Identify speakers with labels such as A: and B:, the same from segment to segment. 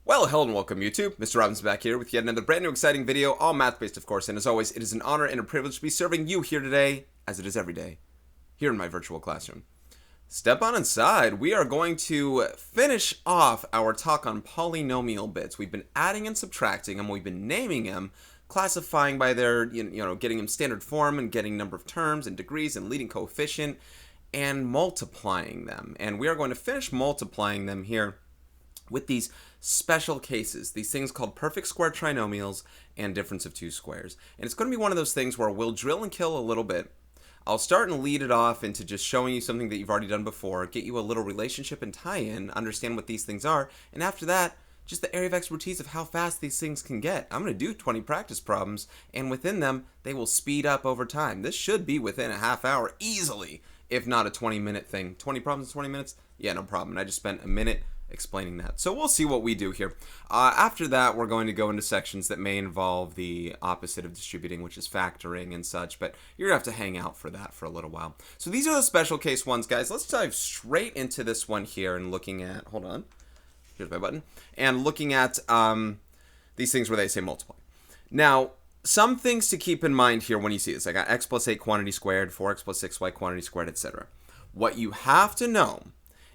A: Well, hello and welcome YouTube. Mr. Robbins back here with yet another brand new exciting video, all math-based of course, and as always, it is an honor and a privilege to be serving you here today, as it is every day, here in my virtual classroom. Step on inside. We are going to finish off our talk on polynomial bits. We've been adding and subtracting them, we've been naming them, classifying by their, getting them standard form and getting number of terms and degrees and leading coefficient, and multiplying them. And we are going to finish multiplying them here with these special cases, these things called perfect square trinomials and difference of two squares. And it's going to be one of those things where we'll drill and kill a little bit. I'll start and lead it off into just showing you something that you've already done before, get you a little relationship and tie-in, understand what these things are, and after that, just the area of expertise of how fast these things can get. I'm going to do 20 practice problems, and within them, they will speed up over time. This should be within a half hour easily, if not a 20-minute thing. 20 problems in 20 minutes? Yeah, no problem. And I just spent a minute explaining that. So we'll see what we do here. After that, we're going to go into sections that may involve the opposite of distributing, which is factoring and such, but you're going to have to hang out for that for a little while. So these are the special case ones, guys. Let's dive straight into this one here and looking at, hold on, here's my button, and looking at these things where they say multiply. Now, some things to keep in mind here when you see this. I got x plus 8 quantity squared, 4x plus 6y quantity squared, etc. What you have to know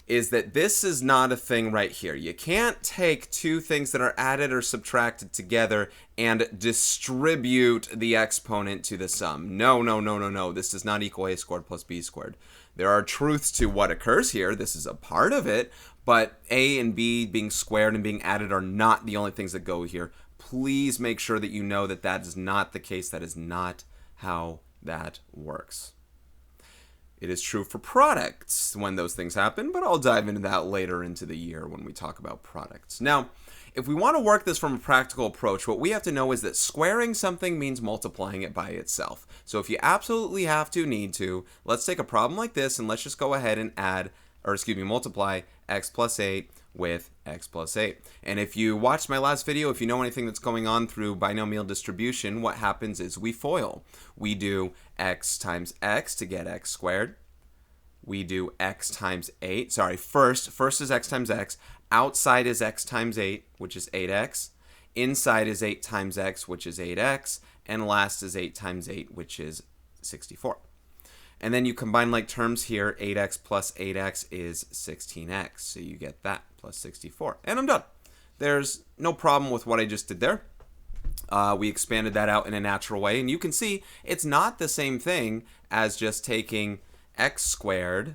A: is that this is not a thing right here. You can't take two things that are added or subtracted together and distribute the exponent to the sum. No. This does not equal a squared plus b squared. There are truths to what occurs here. This is a part of it, but a and b being squared and being added are not the only things that go here. Please make sure that you know that that is not the case. That is not how that works. It is true for products when those things happen, but I'll dive into that later into the year when we talk about products. Now, if we want to work this from a practical approach, what we have to know is that squaring something means multiplying it by itself. So if you absolutely need to, let's take a problem like this and let's just go ahead and multiply x plus 8 with x plus 8. And if you watched my last video, if you know anything that's going on through binomial distribution, what happens is we FOIL. We do x times x to get x squared. We do x times 8. First is x times x. Outside is x times 8, which is 8x. Inside is 8 times x, which is 8x. And last is 8 times 8, which is 64. And then you combine like terms here. 8x plus 8x is 16x. So you get that plus 64. And I'm done. There's no problem with what I just did there. We expanded that out in a natural way. And you can see it's not the same thing as just taking x squared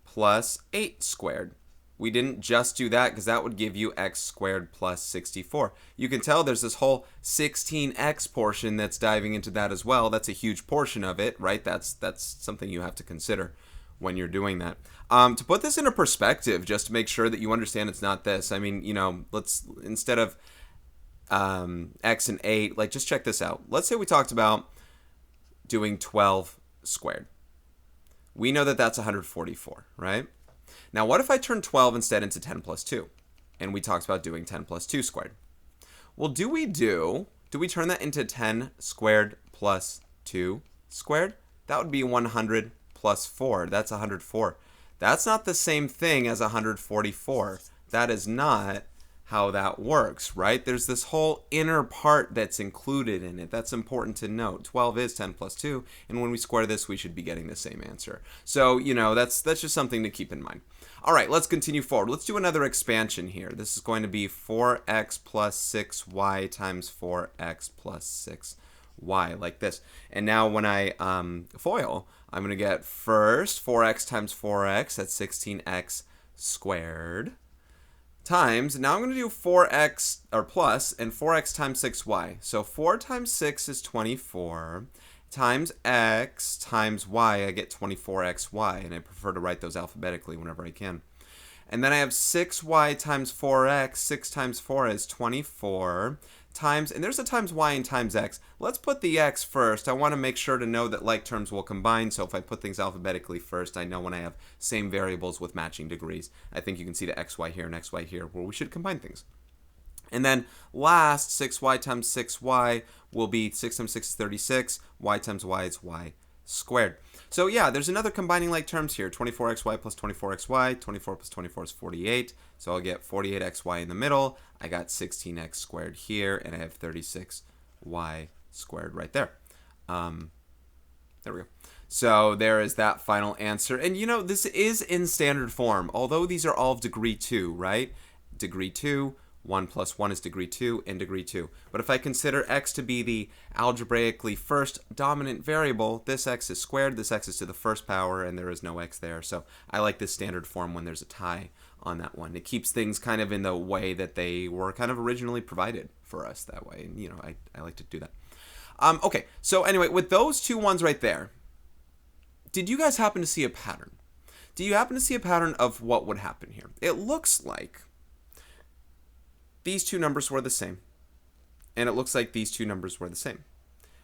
A: plus 8 squared. We didn't just do that because that would give you x squared plus 64. You can tell there's this whole 16x portion that's diving into that as well. That's a huge portion of it, right? That's something you have to consider when you're doing that. To put this into perspective, just to make sure that you understand it's not this. I mean, let's, instead of x and 8, like just check this out. Let's say we talked about doing 12 squared. We know that that's 144, right? Now, what if I turn 12 instead into 10 plus 2? And we talked about doing 10 plus 2 squared. Well, do we turn that into 10 squared plus 2 squared? That would be 100 plus 4. That's 104. That's not the same thing as 144. That is not how that works, right? There's this whole inner part that's included in it. That's important to note. 12 is 10 plus 2, and when we square this, we should be getting the same answer. So, that's just something to keep in mind. All right, let's continue forward. Let's do another expansion here. This is going to be 4x plus 6y times 4x plus 6y, like this. And now when I FOIL, I'm going to get first 4x times 4x, that's 16x squared, times, now I'm going to do 4x, or plus, and 4x times 6y. So 4 times 6 is 24, times x times y, I get 24xy, and I prefer to write those alphabetically whenever I can. And then I have 6y times 4x, 6 times 4 is 24, times, and there's a times y and times x. Let's put the x first. I want to make sure to know that like terms will combine, so if I put things alphabetically first, I know when I have same variables with matching degrees. I think you can see the xy here and xy here, where we should combine things. And then last, 6y times 6y will be 6 times 6 is 36, y times y is y squared. So yeah, there's another combining like terms here. 24xy plus 24xy. 24 plus 24 is 48. So I'll get 48xy in the middle. I got 16x squared here, and I have 36y squared right there. There we go. So there is that final answer. And you know, this is in standard form, although these are all of degree 2, right? Degree 2, 1 plus 1 is degree 2, and degree 2. But if I consider x to be the algebraically first dominant variable, this x is squared, this x is to the first power, and there is no x there. So I like this standard form when there's a tie on that one. It keeps things kind of in the way that they were kind of originally provided for us that way. And, you know, I like to do that. Okay, so anyway, with those two ones right there, did you guys happen to see a pattern? Do you happen to see a pattern of what would happen here? It looks like these two numbers were the same, and it looks like these two numbers were the same.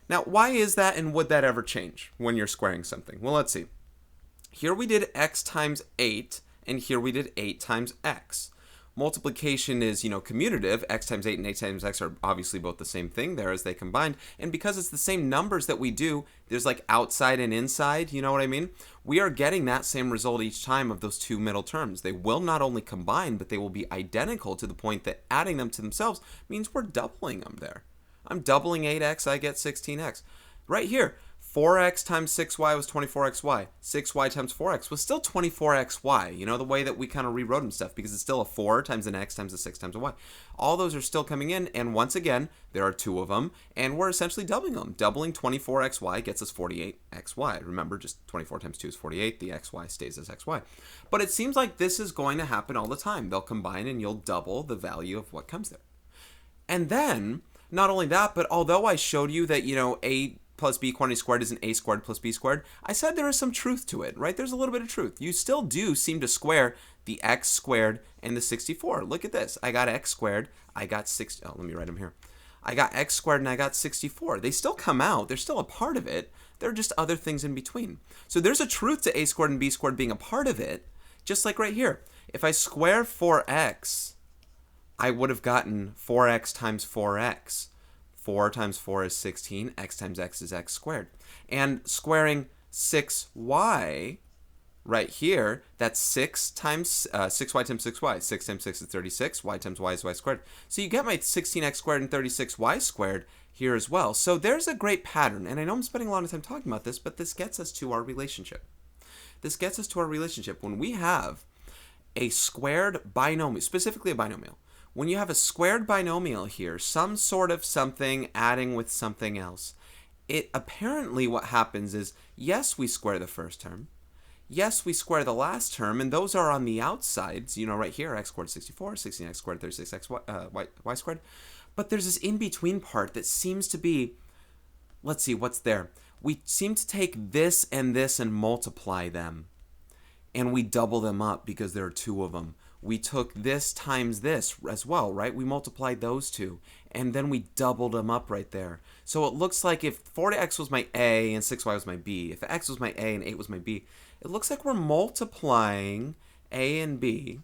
A: Now, why is that, and would that ever change when you're squaring something? Well, let's see. Here we did x times 8, and here we did 8 times x. Multiplication is, you know, commutative. X times 8 and 8 times x are obviously both the same thing there as they combined. And because it's the same numbers that we do, there's like outside and inside, you know what I mean? We are getting that same result each time of those two middle terms. They will not only combine, but they will be identical to the point that adding them to themselves means we're doubling them there. I'm doubling 8x, I get 16x. Right here, 4x times 6y was 24xy. 6y times 4x was still 24xy. You know, the way that we kind of rewrote them stuff, because it's still a 4 times an x times a 6 times a y. All those are still coming in, and once again, there are two of them, and we're essentially doubling them. Doubling 24xy gets us 48xy. Remember, just 24 times 2 is 48. The xy stays as xy. But it seems like this is going to happen all the time. They'll combine, and you'll double the value of what comes there. And then, not only that, but although I showed you that, you know, a plus b quantity squared is an a squared plus b squared, I said there is some truth to it, right? There's a little bit of truth. You still do seem to square the x squared and the 64. Look at this. I got x squared. I got let me write them here. I got x squared and I got 64. They still come out. They're still a part of it. There are just other things in between. So there's a truth to a squared and b squared being a part of it, just like right here. If I square 4x, I would have gotten 4x times 4x. 4 times 4 is 16. X times x is x squared. And squaring 6y right here, that's 6y times 6y. 6 times 6 is 36. Y times y is y squared. So you get my 16x squared and 36y squared here as well. So there's a great pattern. And I know I'm spending a lot of time talking about this, but this gets us to our relationship. This gets us to our relationship. When we have a squared binomial, specifically a binomial, when you have a squared binomial here, some sort of something adding with something else, it apparently what happens is, yes, we square the first term. Yes, we square the last term, and those are on the outsides, you know, right here, x squared 64, 16x squared 36x y squared. But there's this in-between part that seems to be, let's see, what's there? We seem to take this and multiply them, and we double them up because there are two of them. We took this times this as well, right? We multiplied those two, and then we doubled them up right there. So it looks like if 4x was my A and 6y was my B, if x was my A and 8 was my B, it looks like we're multiplying A and B,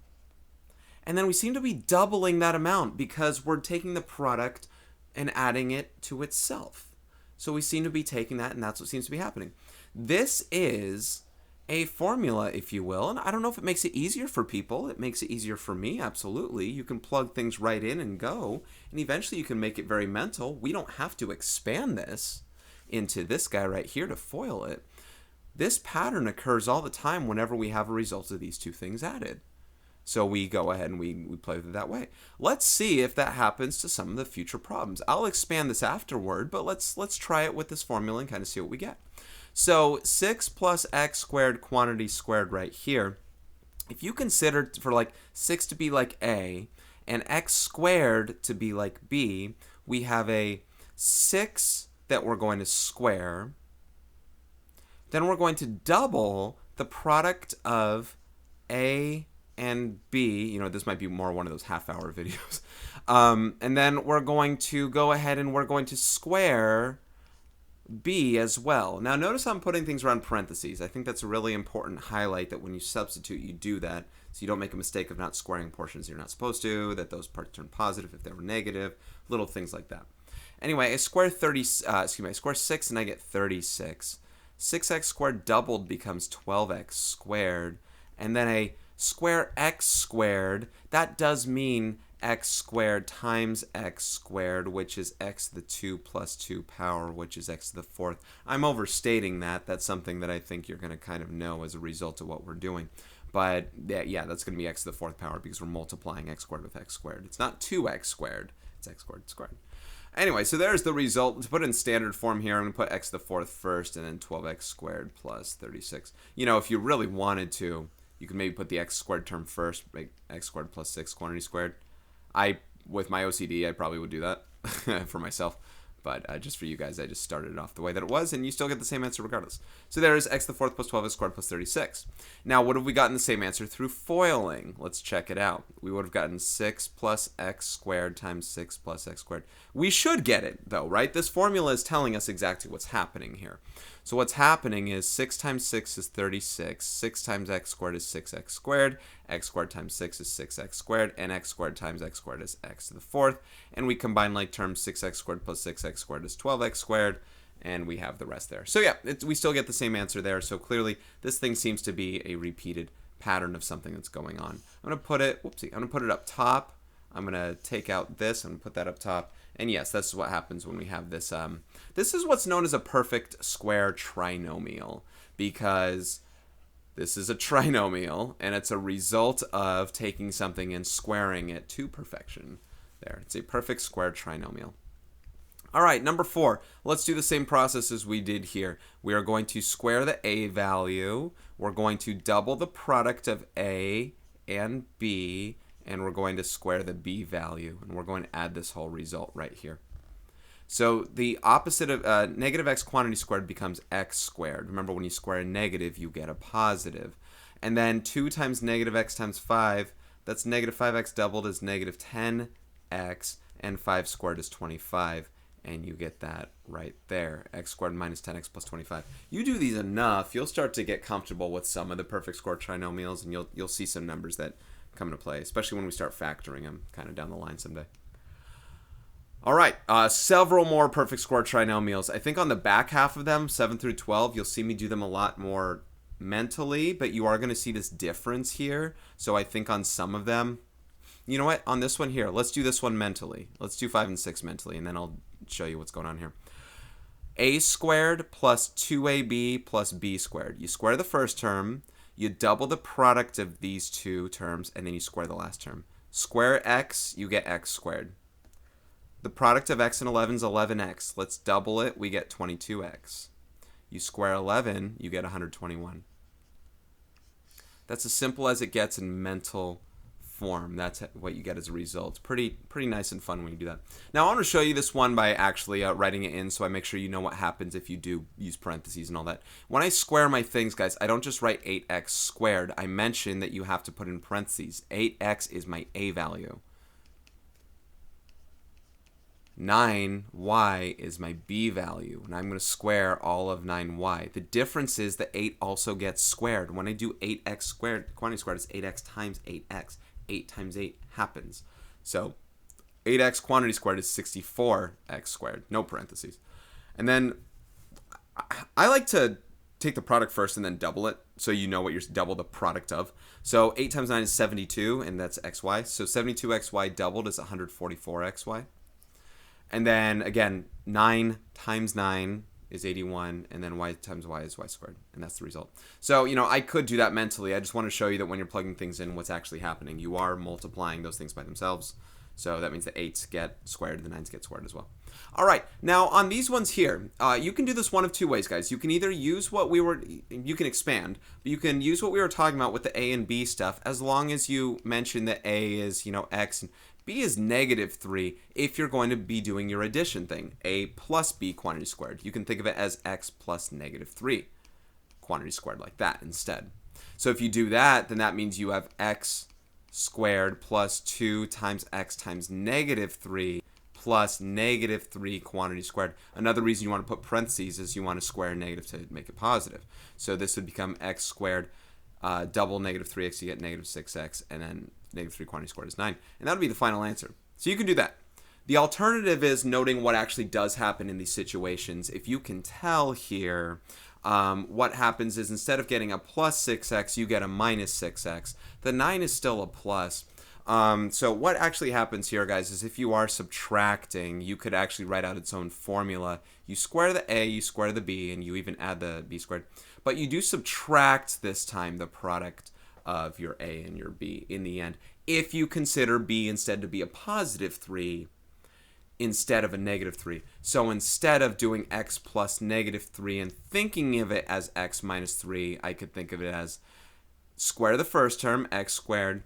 A: and then we seem to be doubling that amount because we're taking the product and adding it to itself. So we seem to be taking that, and that's what seems to be happening. This is a formula, if you will, and I don't know if it makes it easier for people. It makes it easier for me, absolutely. You can plug things right in and go, and eventually you can make it very mental. We don't have to expand this into this guy right here to FOIL it. This pattern occurs all the time whenever we have a result of these two things added. So we go ahead and we play with it that way. Let's see if that happens to some of the future problems. I'll expand this afterward, but let's try it with this formula and kind of see what we get. So 6 plus x squared quantity squared right here, if you consider for like 6 to be like A and x squared to be like B, we have a 6 that we're going to square. Then we're going to double the product of A and B. You know, this might be more one of those half-hour videos. And then we're going to go ahead and we're going to square B as well. Now notice I'm putting things around parentheses. I think that's a really important highlight, that when you substitute, you do that so you don't make a mistake of not squaring portions you're not supposed to, that those parts turn positive if they were negative, little things like that. Anyway, I square 6 and I get 36. 6x squared doubled becomes 12x squared. And then a square x squared, that does mean x squared times x squared, which is x to the 2 plus 2 power, which is x to the 4th. I'm overstating that. That's something that I think you're going to kind of know as a result of what we're doing. But yeah, that's going to be x to the 4th power because we're multiplying x squared with x squared. It's not 2x squared. It's x squared squared. Anyway, so there's the result. To put it in standard form here, I'm going to put x to the 4th first and then 12x squared plus 36. You know, if you really wanted to, you could maybe put the x squared term first, make x squared plus 6 quantity squared. With my OCD, I probably would do that for myself. But just for you guys, I just started it off the way that it was, and you still get the same answer regardless. So there's x to the 4th plus 12x squared plus 36. Now, what have we gotten the same answer through foiling? Let's check it out. We would have gotten 6 plus x squared times 6 plus x squared. We should get it, though, right? This formula is telling us exactly what's happening here. So what's happening is 6 times 6 is 36. 6 times x squared is 6x squared. X squared times 6 is 6x squared. And x squared times x squared is x to the 4th. And we combine like terms. 6x squared plus 6x squared is 12x squared. And we have the rest there. So yeah, we still get the same answer there. So clearly, this thing seems to be a repeated pattern of something that's going on. I'm going to put it, I'm going to put it up top. I'm going to take out this and put that up top. And yes, this is what happens when we have this. This is what's known as a perfect square trinomial, because this is a trinomial, and it's a result of taking something and squaring it to perfection. There, it's a perfect square trinomial. All right, number 4. Let's do the same process as we did here. We are going to square the a value. We're going to double the product of a and b, and we're going to square the b value, and we're going to add this whole result right here. So the opposite of negative x quantity squared becomes x squared. Remember, when you square a negative, you get a positive. And then 2 times negative x times 5, that's negative 5x doubled is negative 10x, and 5 squared is 25. And you get that right there, x squared minus 10x plus 25. You do these enough, you'll start to get comfortable with some of the perfect square trinomials, and you'll see some numbers that come into play, especially when we start factoring them kind of down the line someday. All right, several more perfect square trinomials. I think on the back half of them, 7 through 12, you'll see me do them a lot more mentally, but you are going to see this difference here. So I think on some of them, you know what, on this one here, let's do this one mentally. Let's do 5 and 6 mentally, and then I'll show you what's going on here. A squared plus 2ab plus b squared. You square the first term, you double the product of these two terms, and then you square the last term. Square x, you get x squared. The product of x and 11 is 11x. Let's double it, we get 22x. You square 11, you get 121. That's as simple as it gets in mental form. That's what you get as a result. Pretty nice and fun when you do that. Now I want to show you this one by actually writing it in, so I make sure you know what happens if you do use parentheses and all that. When I square my things, guys, I don't just write 8x squared. I mention that you have to put in parentheses. 8x is my a value. 9y is my b value, and I'm going to square all of 9y. The difference is that 8 also gets squared. When I do 8x squared, quantity squared is 8x times 8x. 8 times 8 happens. So 8x quantity squared is 64x squared, no parentheses. And then I like to take the product first and then double it, so you know what you're double the product of. So 8 times 9 is 72, and that's xy. So 72xy doubled is 144xy. And then again, 9 times 9 is 81, and then y times y is y squared, and that's the result. So, you know, I could do that mentally. I just want to show you that when you're plugging things in, what's actually happening. You are multiplying those things by themselves. So that means the 8s get squared and the 9s get squared as well. All right, now on these ones here, you can do this one of two ways, guys. You can either use you can expand, but you can use what we were talking about with the a and b stuff, as long as you mention that a is, you know, x, and b is -3 if you're going to be doing your addition thing, a plus b quantity squared. You can think of it as x plus -3 quantity squared like that instead. So if you do that, then that means you have x squared plus 2 times x times -3 plus -3 quantity squared. Another reason you want to put parentheses is you want to square negative to make it positive. So this would become x squared double -3x, you get -6x, and then -3 quantity squared is 9. And that would be the final answer. So you can do that. The alternative is noting what actually does happen in these situations. If you can tell here, what happens is instead of getting a plus 6x, you get a minus 6x. The 9 is still a plus. So what actually happens here, guys, is if you are subtracting, you could actually write out its own formula. You square the a, you square the b, and you even add the b squared. But you do subtract this time the product of your a and your b in the end, if you consider b instead to be a positive 3 instead of a negative 3. So instead of doing x plus negative 3 and thinking of it as x minus 3, I could think of it as square the first term, x squared,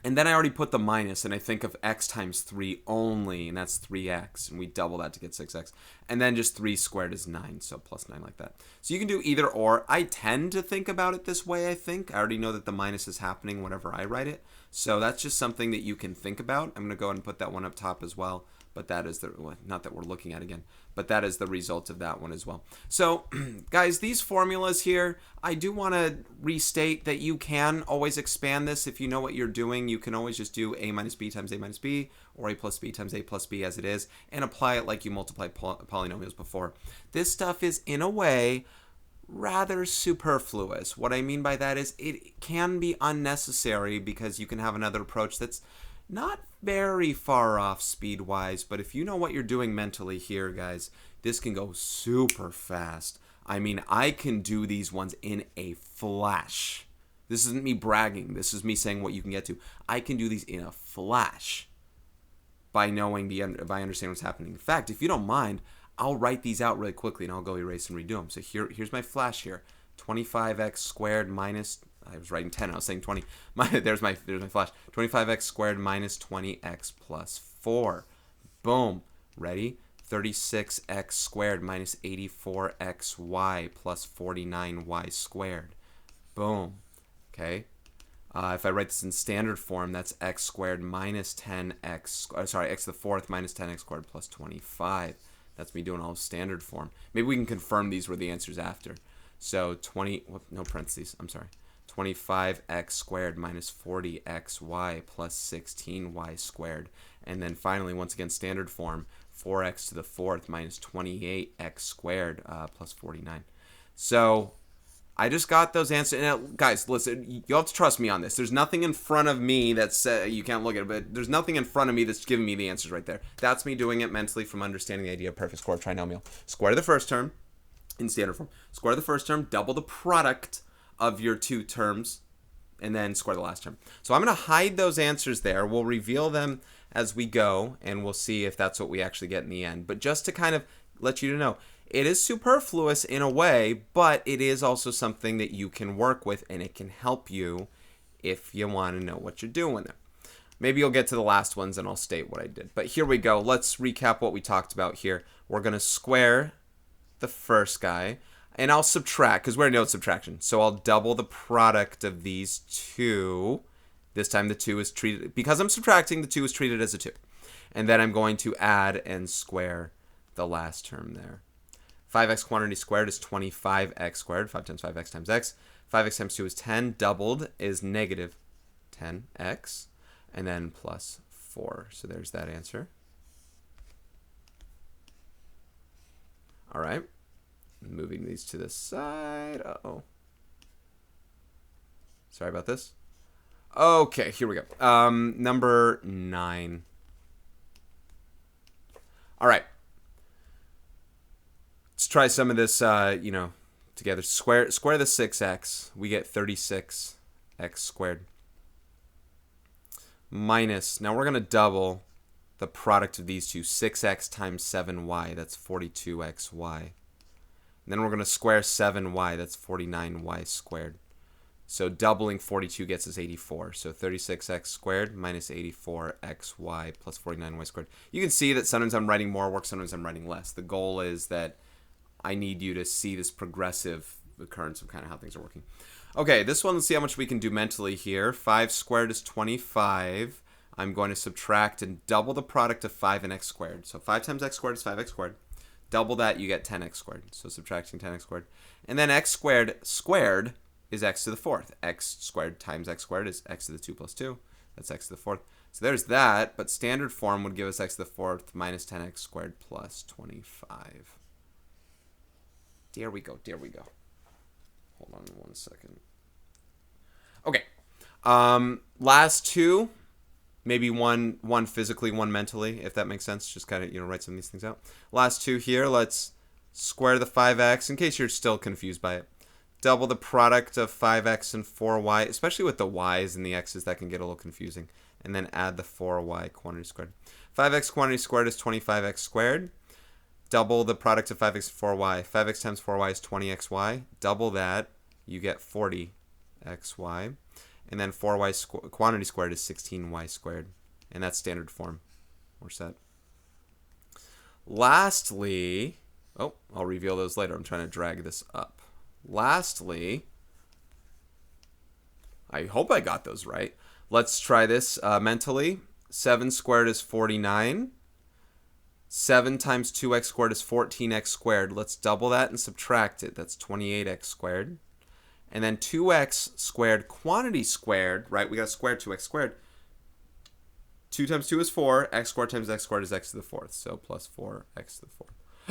A: and then I already put the minus, and I think of x times 3 only, and that's 3x, and we double that to get 6x. And then just 3 squared is 9, so plus 9 like that. So you can do either or. I tend to think about it this way, I think. I already know that the minus is happening whenever I write it. So that's just something that you can think about. I'm going to go ahead and put that one up top as well. But that is the, well, not that we're looking at again, but that is the result of that one as well. So guys, these formulas here, I do want to restate that you can always expand this. If you know what you're doing, you can always just do a minus b times a minus b, or a plus b times a plus b as it is, and apply it like you multiplied polynomials before. This stuff is, in a way, rather superfluous. What I mean by that is it can be unnecessary because you can have another approach that's not very far off speed-wise, but if you know what you're doing mentally here, guys, this can go super fast. I mean, I can do these ones in a flash. This isn't me bragging. This is me saying what you can get to. I can do these in a flash by knowing by understanding what's happening. In fact, if you don't mind, I'll write these out really quickly and I'll go erase and redo them. So here's my flash here. 25x squared minus, I was writing 10, I was saying 20. There's my flash. 25x squared minus 20x plus 4. Boom. Ready? 36x squared minus 84xy plus 49y squared. Boom. Okay. If I write this in standard form, that's x squared minus 10x, sorry, x to the fourth minus 10x squared plus 25. That's me doing all standard form. Maybe we can confirm these were the answers after. So 20, no parentheses, I'm sorry. 25x squared minus 40xy plus 16y squared. And then finally, once again, standard form, 4x to the fourth minus 28x squared plus 49. So I just got those answers. And guys, listen, you'll have to trust me on this. There's nothing in front of me that's, you can't look at it, but there's nothing in front of me that's giving me the answers right there. That's me doing it mentally from understanding the idea of perfect square trinomial. Square the first term in standard form. Square the first term, double the product of your two terms, and then square the last term. So I'm going to hide those answers there. We'll reveal them as we go, and we'll see if that's what we actually get in the end. But just to kind of let you know, it is superfluous in a way, but it is also something that you can work with, and it can help you if you want to know what you're doing there. Maybe you'll get to the last ones, and I'll state what I did. But here we go. Let's recap what we talked about here. We're going to square the first guy, and I'll subtract, because we already know it's subtraction. So I'll double the product of these two. This time the 2 is treated, because I'm subtracting, the 2 is treated as a 2. And then I'm going to add and square the last term there. 5x quantity squared is 25x squared. 5 times 5x times x. 5x times 2 is 10. Doubled is negative 10x. And then plus 4. So there's that answer. All right. Moving these to the side. Uh-oh. Sorry about this. Okay, here we go. Number 9. All right. Let's try some of this, together. Square the 6x. We get 36x squared. Minus, now we're going to double the product of these two. 6x times 7y, that's 42xy. And then we're going to square 7y, that's 49y squared. So doubling 42 gets us 84. So 36x squared minus 84xy plus 49y squared. You can see that sometimes I'm writing more work, sometimes I'm writing less. The goal is that I need you to see this progressive occurrence of kind of how things are working. Okay, this one, let's see how much we can do mentally here. 5 squared is 25. I'm going to subtract and double the product of 5 and x squared. So 5 times x squared is 5x squared. Double that, you get 10x squared. So subtracting 10x squared. And then x squared is x to the fourth. X squared times x squared is x to the 2 plus 2. That's x to the fourth. So there's that, but standard form would give us x to the fourth minus 10x squared plus 25. There we go. There we go. Hold on 1 second. Okay. Last two. Maybe one physically, one mentally, if that makes sense. Just kind of, write some of these things out. Last two here. Let's square the 5x, in case you're still confused by it. Double the product of 5x and 4y, especially with the y's and the x's, that can get a little confusing. And then add the 4y quantity squared. 5x quantity squared is 25x squared. Double the product of 5x and 4y. 5x times 4y is 20xy. Double that, you get 40xy. And then 4y quantity squared is 16y squared. And that's standard form. We're set. Lastly, I'll reveal those later. I'm trying to drag this up. Lastly, I hope I got those right. Let's try this mentally. 7 squared is 49. 7 times 2x squared is 14x squared. Let's double that and subtract it. That's 28x squared. And then 2x squared quantity squared, right? We got to square 2x squared. 2 times 2 is 4. X squared times x squared is x to the 4th. So plus 4x to the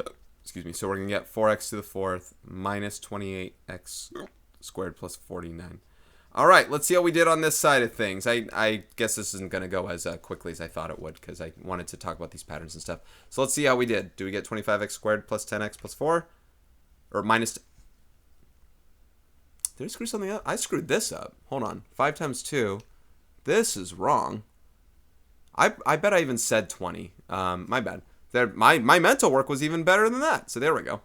A: 4th. Excuse me. So we're going to get 4x to the 4th minus 28x squared plus 49. All right, let's see how we did on this side of things. I guess this isn't going to go as quickly as I thought it would because I wanted to talk about these patterns and stuff. So let's see how we did. Do we get 25x squared plus 10x plus 4? Or minus... Did I screw something up? I screwed this up. Hold on. 5 times 2. This is wrong. I bet I even said 20. My bad. My mental work was even better than that. So there we go.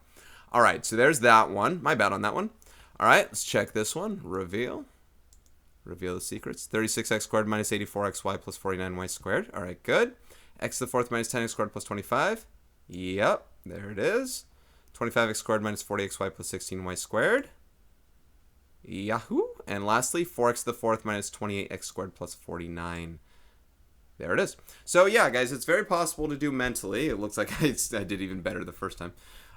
A: All right, so there's that one. My bad on that one. All right, let's check this one. Reveal. Reveal the secrets. 36x squared minus 84xy plus 49y squared. All right, good. X to the 4th minus 10x squared plus 25. Yep, there it is. 25x squared minus 40xy plus 16y squared. Yahoo! And lastly, 4x to the 4th minus 28x squared plus 49. There it is. So yeah, guys, it's very possible to do mentally. It looks like I did even better the first time.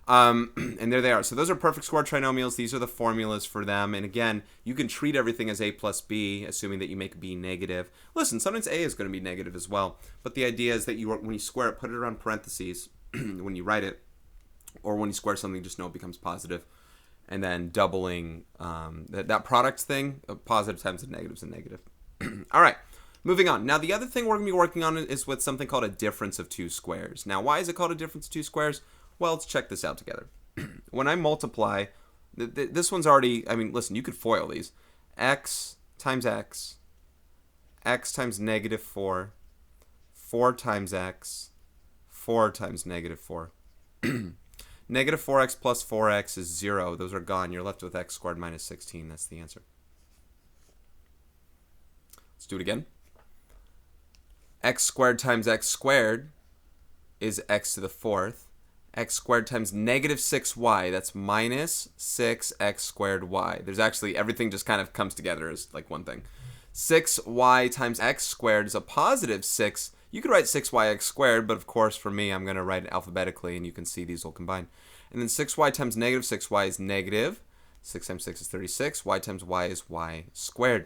A: And there they are. So those are perfect square trinomials. These are the formulas for them. And again, you can treat everything as a plus b, assuming that you make b negative. Listen, sometimes a is going to be negative as well. But the idea is that when you square it, put it around parentheses when you write it. Or when you square something, just know it becomes positive. And then doubling that product thing, positive times the negatives and negative. All right, moving on. Now, the other thing we're going to be working on is with something called a difference of two squares. Now, why is it called a difference of two squares? Well, let's check this out together. When I multiply, this one's already, listen, you could FOIL these. X times x, x times negative 4, 4 times x, 4 times negative 4. Negative 4x plus 4x is 0. Those are gone. You're left with x squared minus 16. That's the answer. Let's do it again. X squared times x squared is x to the 4th. X squared times negative 6y. That's minus 6x squared y. There's actually, everything just kind of comes together as like one thing. 6y times x squared is a positive 6. You could write 6yx squared, but of course for me, I'm going to write it alphabetically, and you can see these will combine. And then 6y times negative 6y is negative. 6 times 6 is 36. Y times y is y squared.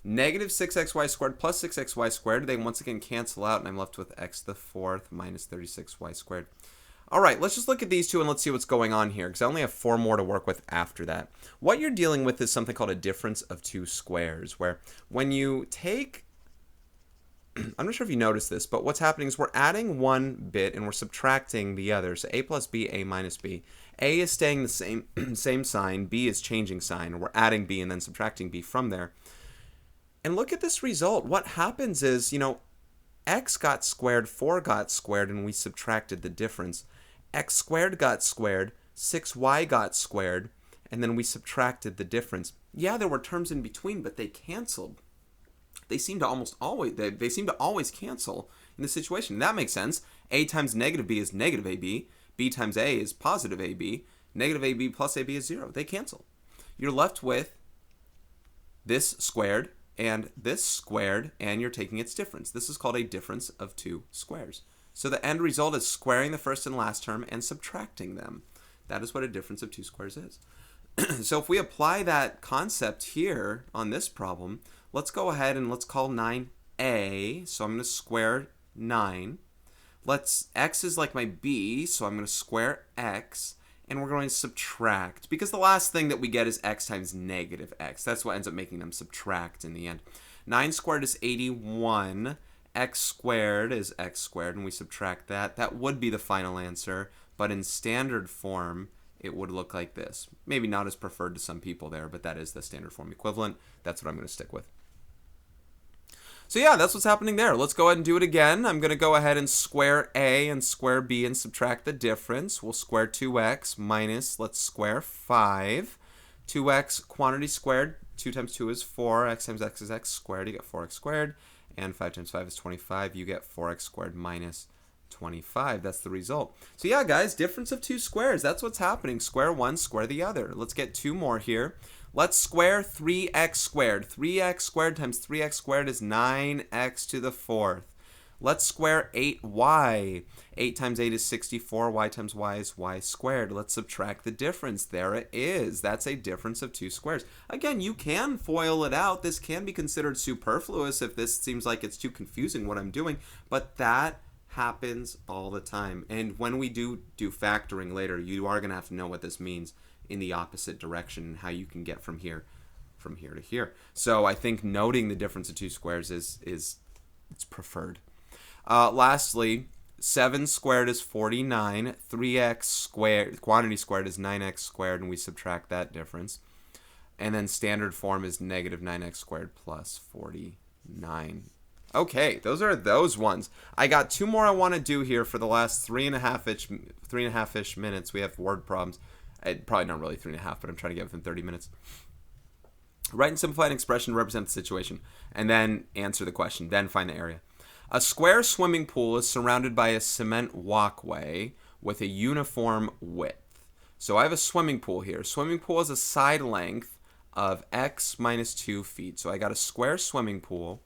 A: Negative 6xy squared plus 6xy squared, they once again cancel out, and I'm left with x to the 4th minus 36y squared. All right, let's just look at these two and let's see what's going on here, because I only have 4 more to work with after that. What you're dealing with is something called a difference of two squares, where when you take... I'm not sure if you noticed this, but what's happening is we're adding one bit and we're subtracting the other. So a plus b, a minus b. A is staying the same sign, b is changing sign. We're adding b and then subtracting b from there. And look at this result. What happens is, x got squared, 4 got squared, and we subtracted the difference. X squared got squared, 6y got squared, and then we subtracted the difference. Yeah, there were terms in between, but they canceled. They seem to always cancel in this situation. That makes sense. A times negative b is negative ab. B times a is positive ab. Negative ab plus ab is 0. They cancel. You're left with this squared and this squared, and you're taking its difference. This is called a difference of two squares. So the end result is squaring the first and last term and subtracting them. That is what a difference of two squares is. So if we apply that concept here on this problem, let's go ahead and let's call 9a. So I'm going to square 9. X is like my b, so I'm going to square x. and we're going to subtract, because the last thing that we get is x times negative x. That's what ends up making them subtract in the end. 9 squared is 81. X squared is x squared, and we subtract that. That would be the final answer, but in standard form, it would look like this. Maybe not as preferred to some people there, but that is the standard form equivalent. That's what I'm going to stick with. So yeah, that's what's happening there. Let's go ahead and do it again. I'm going to go ahead and square a and square b and subtract the difference. We'll square 2x minus, let's square 5. 2x quantity squared. 2 times 2 is 4. X times x is x squared. You get 4x squared. And 5 times 5 is 25. You get 4x squared minus 25. That's the result. So yeah, guys, difference of two squares. That's what's happening. Square one, square the other. Let's get two more here. Let's square 3x squared. 3x squared times 3x squared is 9x to the fourth. Let's square 8y. 8 times 8 is 64. Y times y is y squared. Let's subtract the difference. There it is. That's a difference of two squares. Again, you can FOIL it out. This can be considered superfluous if this seems like it's too confusing what I'm doing, but that happens all the time. And when we do factoring later, you are going to have to know what this means in the opposite direction and how you can get from here to here. So I think noting the difference of two squares is it's preferred. Lastly, 7 squared is 49. 3x squared, quantity squared, is 9x squared, and we subtract that difference. And then standard form is negative 9x squared plus 49. Okay, those are those ones. I got two more I want to do here for the last 3.5-ish minutes. We have word problems. Probably not really 3.5, but I'm trying to get within 30 minutes. Write and simplify an expression to represent the situation, and then answer the question, then find the area. A square swimming pool is surrounded by a cement walkway with a uniform width. So I have a swimming pool here. Swimming pool is a side length of x minus 2 feet. So I got a square swimming pool.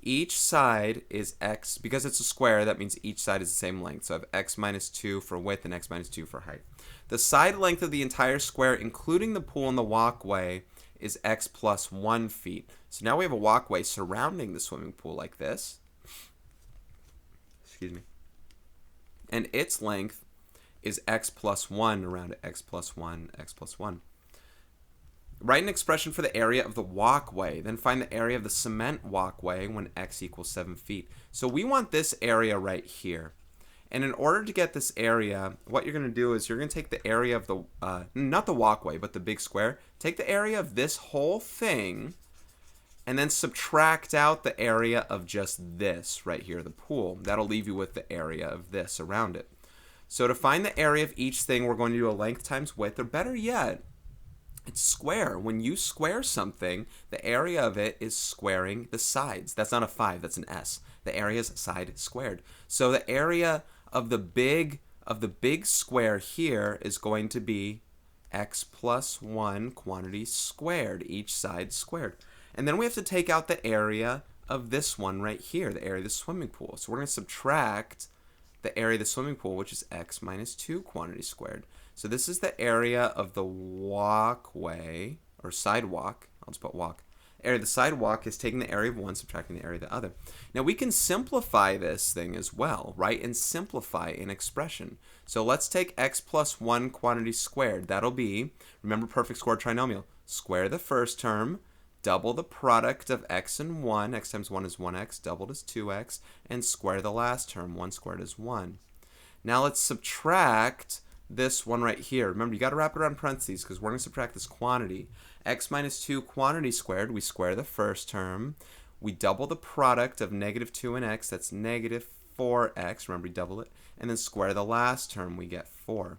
A: Each side is x. Because it's a square, that means each side is the same length. So I have x minus 2 for width and x minus 2 for height. The side length of the entire square, including the pool and the walkway, is x plus 1 feet. So now we have a walkway surrounding the swimming pool like this. Excuse me. And its length is x plus 1 around it. X plus 1, x plus 1. Write an expression for the area of the walkway. Then find the area of the cement walkway when x equals 7 feet. So we want this area right here. And in order to get this area, what you're going to do is you're going to take the area of the, not the walkway, but the big square. Take the area of this whole thing and then subtract out the area of just this right here, the pool. That'll leave you with the area of this around it. So to find the area of each thing, we're going to do a length times width, or better yet, it's square. When you square something, the area of it is squaring the sides. That's not a 5, that's an S. The area is side squared. So the area of the big square here is going to be x plus 1 quantity squared, each side squared. And then we have to take out the area of this one right here, the area of the swimming pool. So we're going to subtract the area of the swimming pool, which is x minus 2 quantity squared. So this is the area of the walkway, or sidewalk. I'll just put walk. Area of the sidewalk is taking the area of one, subtracting the area of the other. Now we can simplify this thing as well, right? And simplify an expression. So let's take x plus 1 quantity squared. That'll be, remember perfect square trinomial, square the first term, double the product of x and 1. X times 1 is 1x, doubled is 2x, and square the last term. 1 squared is 1. Now let's subtract this one right here. Remember, you got to wrap it around parentheses because we're going to subtract this quantity. X minus 2 quantity squared, we square the first term. We double the product of negative 2 and x, that's negative 4x. Remember, we double it. And then square the last term, we get 4.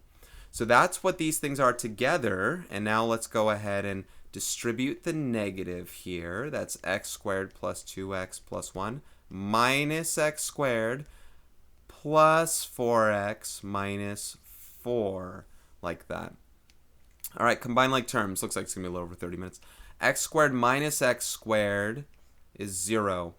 A: So that's what these things are together. And now let's go ahead and distribute the negative here. That's x squared plus 2x plus 1 minus x squared plus 4x minus 4, like that. All right, combine like terms. Looks like it's going to be a little over 30 minutes. X squared minus x squared is 0.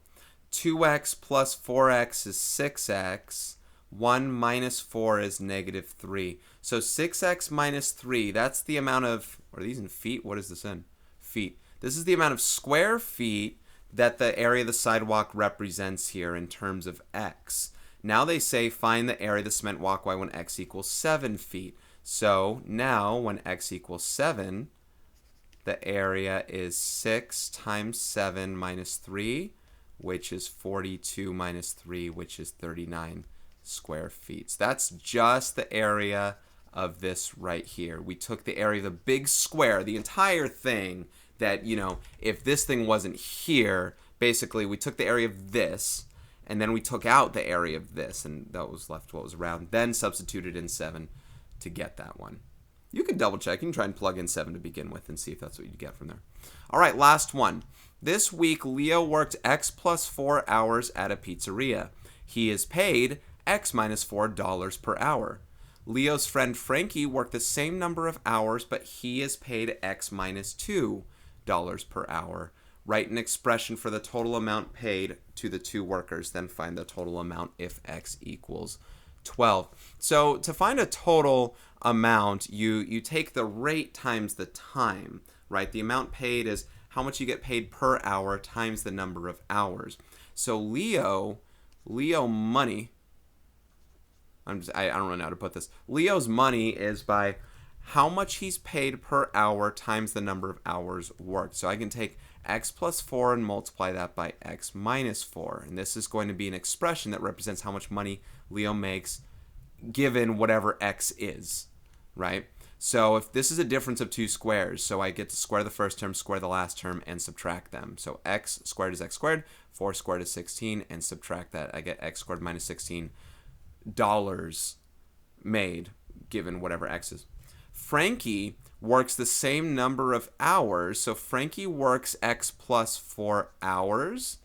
A: 2x plus 4x is 6x. 1 minus 4 is negative 3. So 6x minus 3, that's the amount of, what are these in feet? What is this in? Feet. This is the amount of square feet that the area of the sidewalk represents here in terms of x. Now they say find the area of the cement walkway when x equals 7 feet. So now when x equals 7, the area is 6 times 7 minus 3, which is 42 minus 3, which is 39 square feet. So that's just the area of this right here. We took the area of the big square, the entire thing that, if this thing wasn't here, basically we took the area of this, and then we took out the area of this, and that was left what was around, then substituted in 7 to get that one. You can double check. You can try and plug in 7 to begin with and see if that's what you get from there. All right, last one. This week, Leo worked X plus 4 hours at a pizzeria. He is paid X minus $4 per hour. Leo's friend Frankie worked the same number of hours, but he is paid X minus $2 per hour. Write an expression for the total amount paid to the two workers, then find the total amount if X equals 12. So to find a total amount, you take the rate times the time, right? The amount paid is how much you get paid per hour times the number of hours. So Leo money, I don't really know how to put this. Leo's money is by how much he's paid per hour times the number of hours worked. So I can take X plus 4 and multiply that by X minus 4. And this is going to be an expression that represents how much money Leo makes given whatever X is, right? So if this is a difference of two squares, so I get to square the first term, square the last term, and subtract them. So X squared is X squared, 4 squared is 16, and subtract that. I get X squared minus $16 made given whatever X is. Frankie works the same number of hours, so Frankie works X plus 4 hours,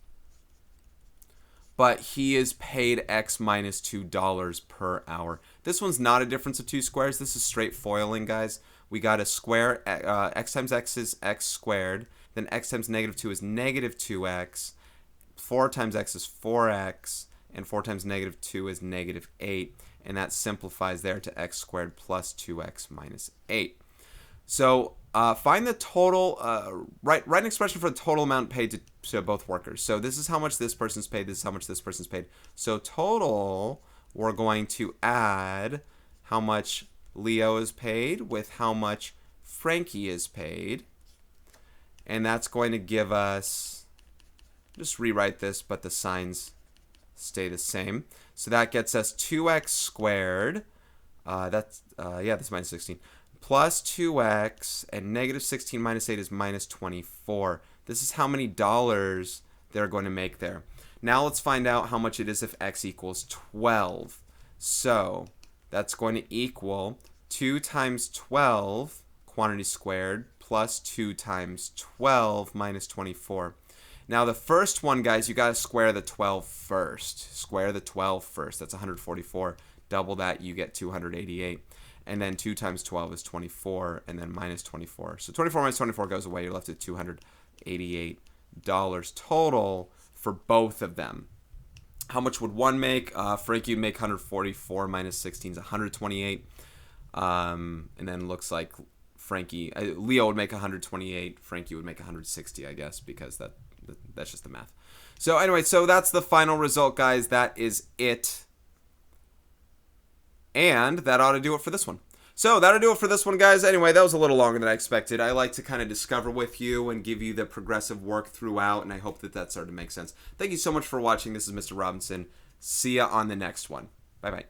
A: but he is paid X minus $2 per hour. This one's not a difference of two squares. This is straight foiling, guys. We got a square, X times X is X squared, then X times negative 2 is negative 2X, 4 times X is 4X, and 4 times negative 2 is negative 8, and that simplifies there to X squared plus 2X minus 8. So find the total, write an expression for the total amount paid to both workers. So this is how much this person's paid, this is how much this person's paid. So total, we're going to add how much Leo is paid with how much Frankie is paid. And that's going to give us, just rewrite this, but the signs stay the same. So that gets us 2x squared, that's minus 16, plus 2x, and negative 16 minus 8 is minus 24. This is how many dollars they're going to make there. Now let's find out how much it is if x equals 12. So that's going to equal 2 times 12, quantity squared, plus 2 times 12 minus 24. Now the first one, guys, you got to square the 12 first. Square the 12 first. That's 144. Double that, you get 288. And then 2 times 12 is 24, and then minus 24. So 24 minus 24 goes away. You're left with $288 total for both of them. How much would one make? Frankie would make 144 minus 16 is 128. And then looks like Leo would make 128. Frankie would make 160, I guess, because that's just the math. So anyway, so that's the final result, guys. That is it. And that ought to do it for this one. So that'll do it for this one, guys. Anyway, that was a little longer than I expected. I like to kind of discover with you and give you the progressive work throughout, and I hope that started to make sense. Thank you so much for watching. This is Mr. Robinson. See ya on the next one. Bye-bye.